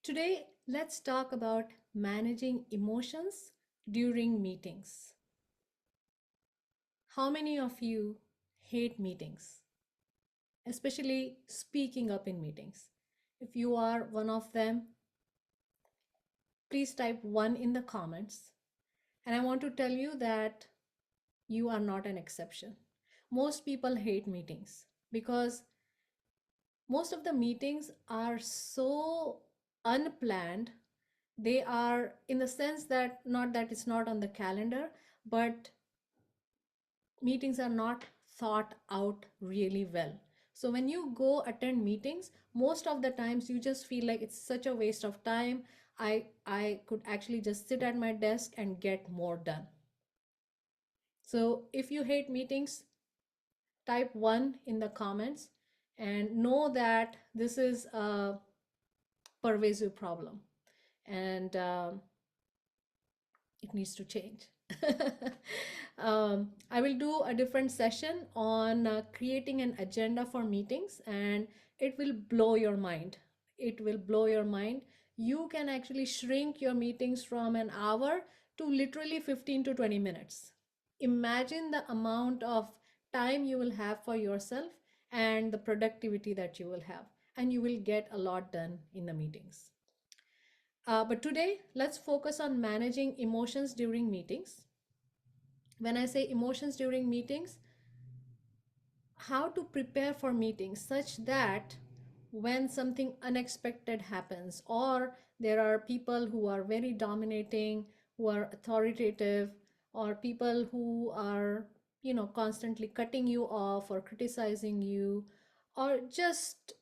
Today, let's talk about managing emotions during meetings. How many of you hate meetings, especially speaking up in meetings? If you are one of them, please type 1 in the comments. And I want to tell you that you are not an exception. Most people hate meetings because most of the meetings are so unplanned. They are, in the sense that, not that it's not on the calendar, but meetings are not thought out really well. So when you go attend meetings, most of the times you just feel like it's such a waste of time. I could actually just sit at my desk and get more done. So if you hate meetings, type 1 in the comments and know that this is a pervasive problem, and it needs to change. I will do a different session on creating an agenda for meetings, and it will blow your mind. It will blow your mind. You can actually shrink your meetings from an hour to literally 15 to 20 minutes. Imagine the amount of time you will have for yourself and the productivity that you will have, and you will get a lot done in the meetings. But today, let's focus on managing emotions during meetings. When I say emotions during meetings, how to prepare for meetings such that when something unexpected happens, or there are people who are very dominating, who are authoritative, or people who are, constantly cutting you off or criticizing you, or just,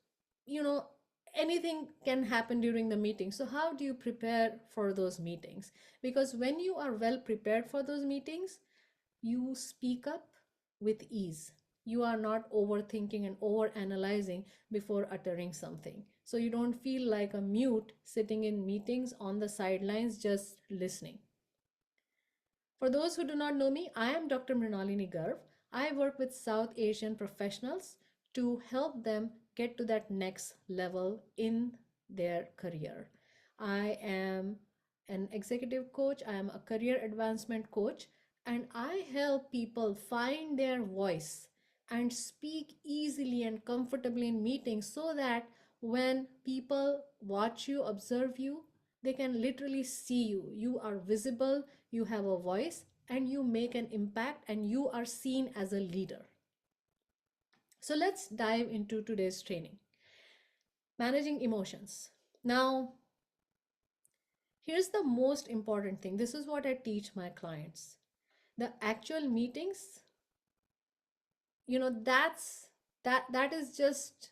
you know, anything can happen during the meeting. So how do you prepare for those meetings? Because when you are well prepared for those meetings, you speak up with ease. You are not overthinking and over analyzing before uttering something. So you don't feel like a mute sitting in meetings on the sidelines just listening. For those who do not know me, I am Dr. Mrinalini Garg. I work with South Asian professionals to help them get to that next level in their career. I am an executive coach, I am a career advancement coach, and I help people find their voice and speak easily and comfortably in meetings so that when people watch you, observe you, they can literally see you. You are visible, you have a voice, and you make an impact, and you are seen as a leader. So let's dive into today's training. Managing emotions. Now, here's the most important thing. This is what I teach my clients. The actual meetings, that is just,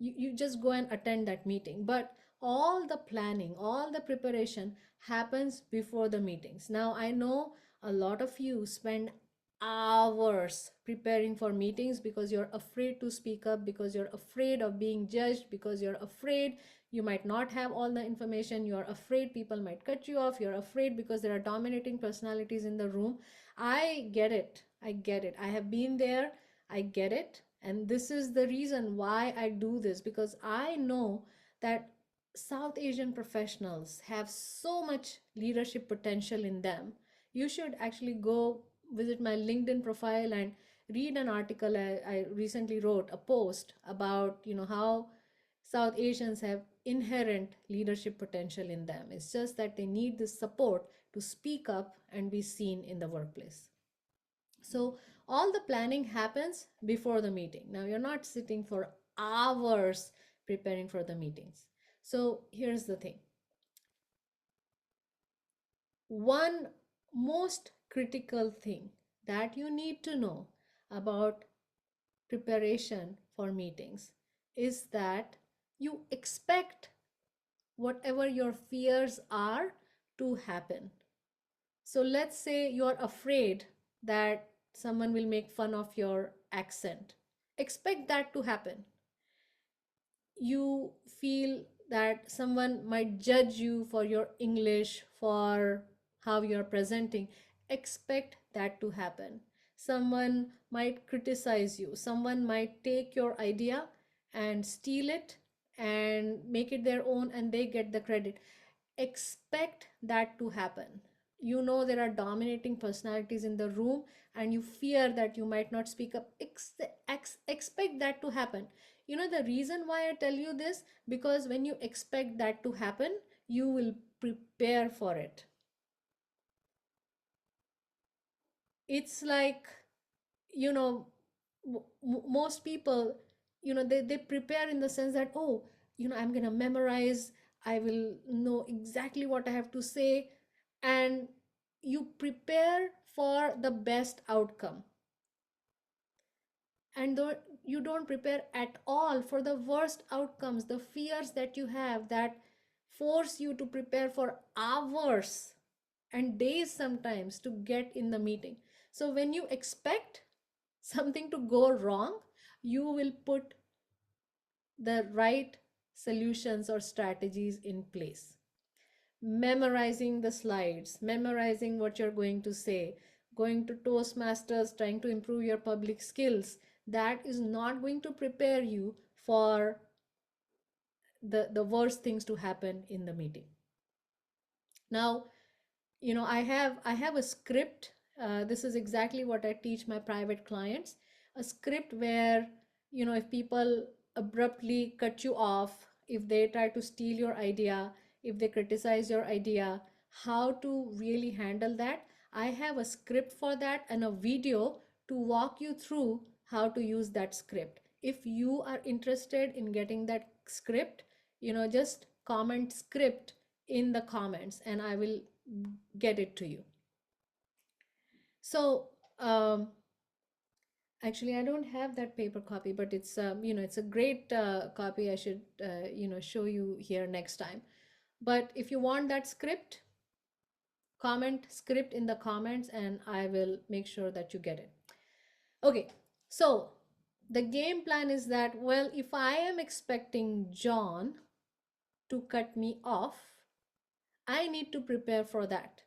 you just go and attend that meeting, but all the planning, all the preparation happens before the meetings. Now I know a lot of you spend hours preparing for meetings because you're afraid to speak up, because you're afraid of being judged, because you're afraid you might not have all the information, you're afraid people might cut you off, you're afraid because there are dominating personalities in the room. I get it, I have been there, I get it. And this is the reason why I do this, because I know that South Asian professionals have so much leadership potential in them. You should actually go visit my LinkedIn profile and read an article I recently wrote, a post about, how South Asians have inherent leadership potential in them. It's just that they need this support to speak up and be seen in the workplace. So all the planning happens before the meeting. Now you're not sitting for hours preparing for the meetings. So here's the thing. One most critical thing that you need to know about preparation for meetings is that you expect whatever your fears are to happen. So let's say you're afraid that someone will make fun of your accent. Expect that to happen. You feel that someone might judge you for your English, for how you're presenting. Expect that to happen. Someone might criticize you. Someone might take your idea and steal it and make it their own and they get the credit. Expect that to happen. You know there are dominating personalities in the room and you fear that you might not speak up. Expect that to happen. You know the reason why I tell you this? Because when you expect that to happen, you will prepare for it. It's like, you know, most people, they prepare in the sense that, oh, I'm going to memorize, I will know exactly what I have to say. And you prepare for the best outcome, and you don't prepare at all for the worst outcomes, the fears that you have that force you to prepare for hours and days sometimes to get in the meeting. So when you expect something to go wrong, you will put the right solutions or strategies in place. Memorizing the slides, memorizing what you're going to say, going to Toastmasters, trying to improve your public skills, that is not going to prepare you for the worst things to happen in the meeting. Now, I have a script. This is exactly what I teach my private clients. A script where, if people abruptly cut you off, if they try to steal your idea, if they criticize your idea, how to really handle that. I have a script for that and a video to walk you through how to use that script. If you are interested in getting that script, just comment script in the comments and I will get it to you. So, actually, I don't have that paper copy, but it's a great copy. I should, show you here next time. But if you want that script, comment script in the comments and I will make sure that you get it. Okay, so the game plan is that, well, if I am expecting John to cut me off, I need to prepare for that.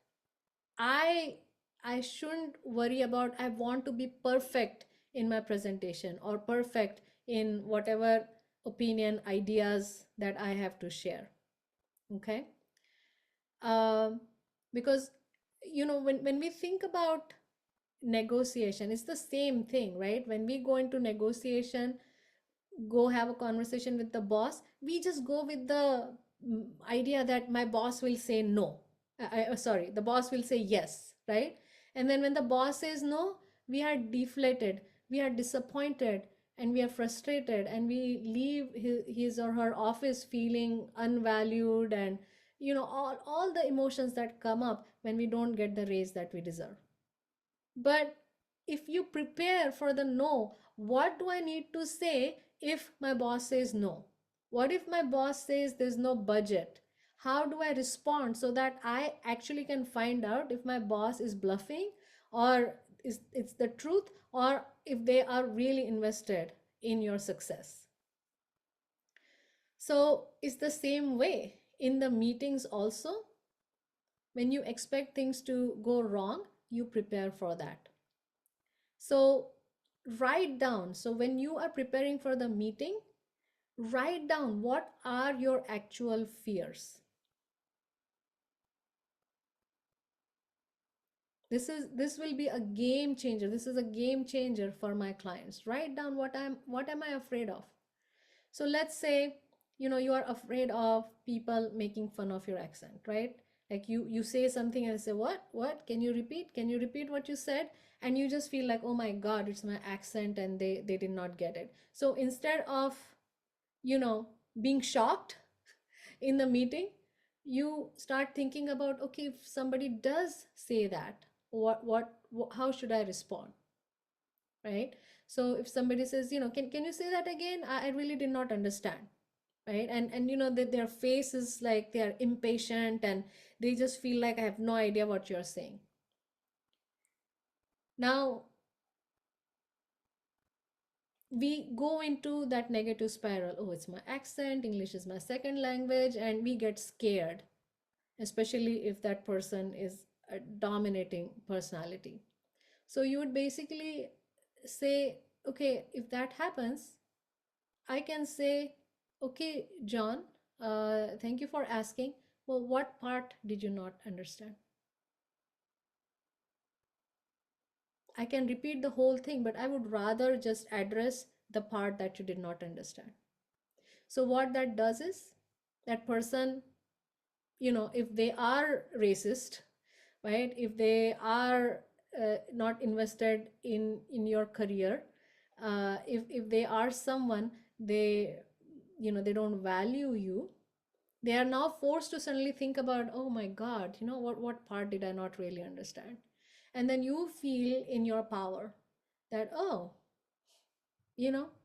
I I shouldn't worry about I want to be perfect in my presentation or perfect in whatever opinion ideas that I have to share. Okay. Um, because when we think about negotiation, it's the same thing, right? When we go into negotiation, go have a conversation with the boss, we just go with the idea that my boss will say no. Sorry, the boss will say yes, right? And then when the boss says no, we are deflated, we are disappointed, and we are frustrated, and we leave his or her office feeling unvalued, and all the emotions that come up when we don't get the raise that we deserve. But if you prepare for the no, what do I need to say if my boss says no? What if my boss says there's no budget? How do I respond so that I actually can find out if my boss is bluffing, or is it's the truth, or if they are really invested in your success? So it's the same way in the meetings also. When you expect things to go wrong, you prepare for that. So write down. So when you are preparing for the meeting, write down what are your actual fears. This will be a game changer. This is a game changer for my clients. Write down what am I afraid of. So let's say, you are afraid of people making fun of your accent, right? Like you say something and say, what? Can you repeat? Can you repeat what you said? And you just feel like, oh my God, it's my accent and they did not get it. So instead of, you know, being shocked in the meeting, you start thinking about, okay, if somebody does say that, how should I respond? Right? So if somebody says, can you say that again? I really did not understand. Right? And that their face is like they are impatient and they just feel like I have no idea what you're saying. Now we go into that negative spiral. Oh, it's my accent, English is my second language, and we get scared, especially if that person is a dominating personality. So you would basically say, okay, if that happens, I can say, Okay, John, thank you for asking. Well, what part did you not understand? I can repeat the whole thing, but I would rather just address the part that you did not understand. So, what that does is that person, if they are racist, right? If they are not invested in your career, if they are someone, they, they don't value you, they are now forced to suddenly think about, oh my god, what part did I not really understand? And then you feel in your power that, oh,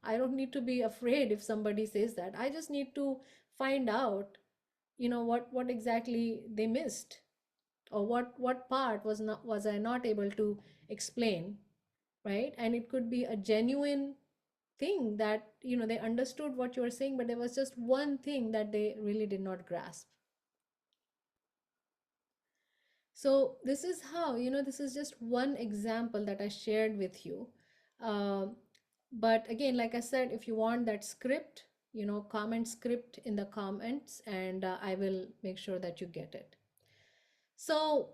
I don't need to be afraid if somebody says that. I just need to find out, what exactly they missed, or what part was I not able to explain, right? And it could be a genuine thing that, they understood what you were saying, but there was just one thing that they really did not grasp. So this is how, this is just one example that I shared with you. Um, but again, like I said, if you want that script, comment script in the comments, and I will make sure that you get it. So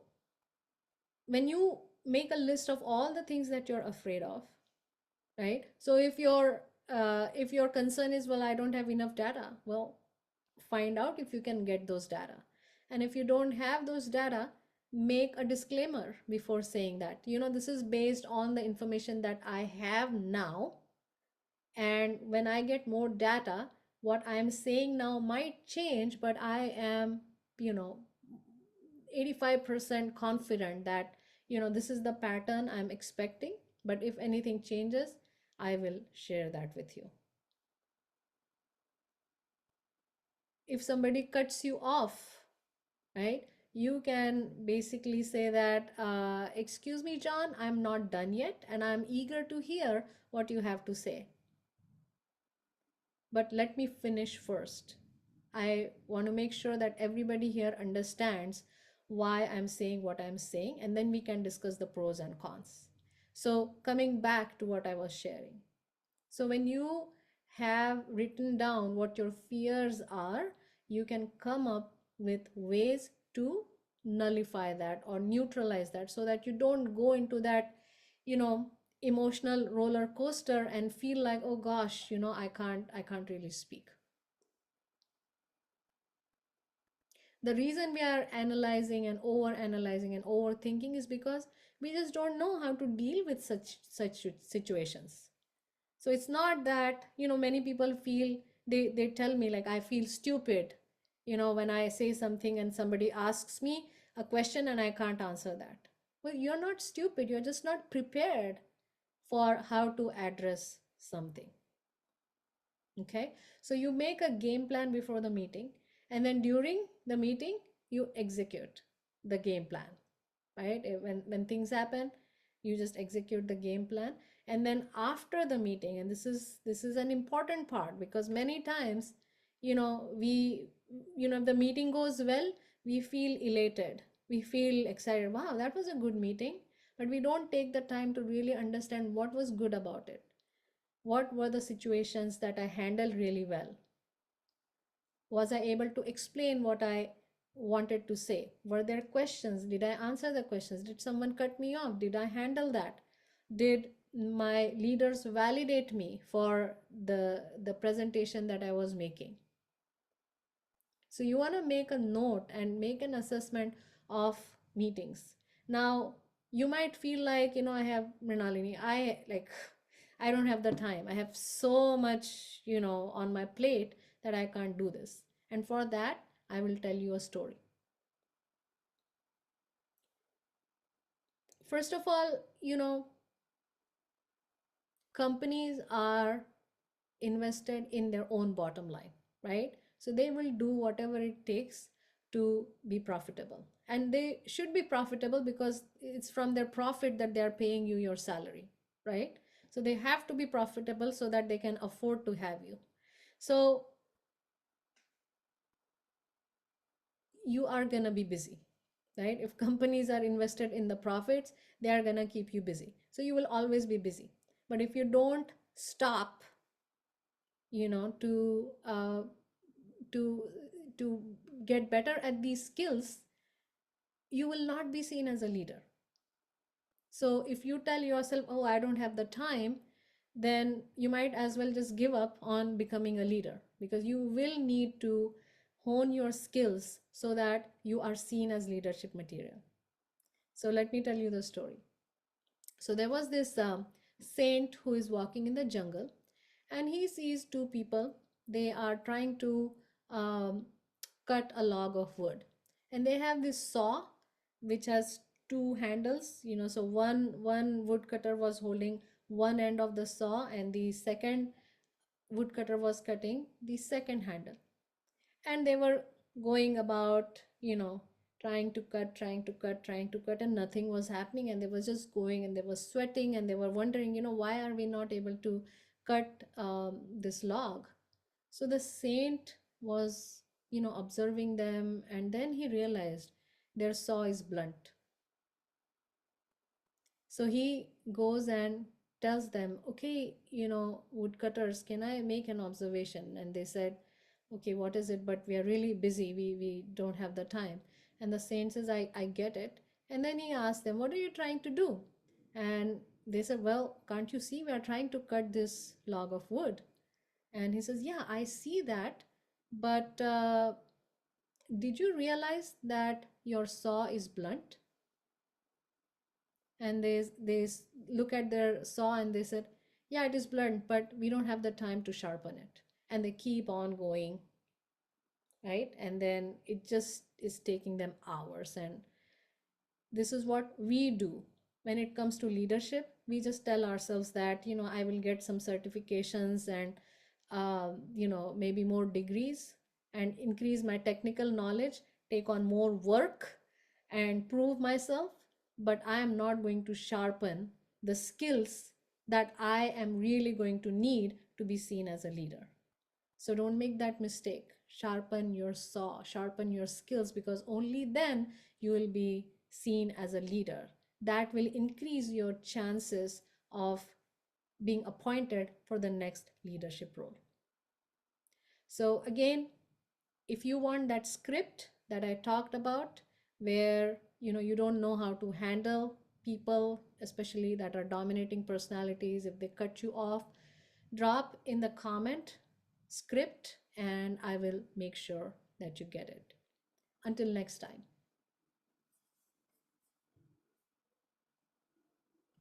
when you make a list of all the things that you're afraid of, right? So if your concern is, well, I don't have enough data, well, find out if you can get those data. And if you don't have those data, make a disclaimer before saying that, this is based on the information that I have now, and when I get more data, what I'm saying now might change, but I am, you know 85% confident that, this is the pattern I'm expecting. But if anything changes, I will share that with you. If somebody cuts you off, right, you can basically say that, excuse me, John, I'm not done yet, and I'm eager to hear what you have to say, but let me finish first. I want to make sure that everybody here understands why I'm saying what I'm saying, and then we can discuss the pros and cons. So, coming back to what I was sharing. So, when you have written down what your fears are, you can come up with ways to nullify that or neutralize that, so that you don't go into that, you know, emotional roller coaster and feel like, oh gosh, I can't really speak. The reason we are analyzing and over analyzing and overthinking is because we just don't know how to deal with such situations. So it's not that, many people feel, they tell me like, I feel stupid, when I say something and somebody asks me a question and I can't answer that. Well, you're not stupid, you're just not prepared for how to address something. Okay, so you make a game plan before the meeting, and then during the meeting, you execute the game plan, right? When things happen, you just execute the game plan. And then after the meeting, and this is an important part, because many times, we, if the meeting goes well, we feel elated, we feel excited, wow, that was a good meeting. But we don't take the time to really understand what was good about it. What were the situations that I handled really well? Was I able to explain what I wanted to say? Were there questions? Did I answer the questions? Did someone cut me off? Did I handle that? Did my leaders validate me for the presentation that I was making? So you want to make a note and make an assessment of meetings. Now, you might feel like, I have, Mrinalini, I don't have the time. I have so much, on my plate that I can't do this. And for that, I will tell you a story. First of all, companies are invested in their own bottom line, right? So they will do whatever it takes to be profitable. And they should be profitable because it's from their profit that they are paying you your salary, right? So they have to be profitable so that they can afford to have you. So you are going to be busy, right? If companies are invested in the profits, they are going to keep you busy. So you will always be busy. But if you don't stop to to get better at these skills, you will not be seen as a leader. So if you tell yourself, oh, I don't have the time, then you might as well just give up on becoming a leader, because you will need to hone your skills so that you are seen as leadership material. So let me tell you the story. So there was this saint who is walking in the jungle, and he sees two people. They are trying to um, cut a log of wood, and they have this saw which has two handles. So one woodcutter was holding one end of the saw, and the second woodcutter was cutting the second handle, and they were going about, trying to cut, trying to cut, and nothing was happening, and they were just going, and they were sweating, and they were wondering, why are we not able to cut this log. So the saint was, observing them, and then he realized their saw is blunt. So he goes and tells them, okay, woodcutters, can I make an observation? And they said, okay, what is it? But we are really busy. We don't have the time. And the saint says, I get it. And then he asked them, what are you trying to do? And they said, well, can't you see we are trying to cut this log of wood? And he says, yeah, I see that. But did you realize that your saw is blunt? And they look at their saw and they said, yeah, it is blunt, but we don't have the time to sharpen it. And they keep on going, right? And then it just is taking them hours. And this is what we do when it comes to leadership. We just tell ourselves that, I will get some certifications and maybe more degrees, and increase my technical knowledge, take on more work, and prove myself. But I am not going to sharpen the skills that I am really going to need to be seen as a leader. So don't make that mistake. Sharpen your saw, sharpen your skills, because only then you will be seen as a leader. That will increase your chances of being appointed for the next leadership role. So again, if you want that script that I talked about, where you don't know how to handle people, especially that are dominating personalities, if they cut you off, drop in the comment script and I will make sure that you get it. Until next time.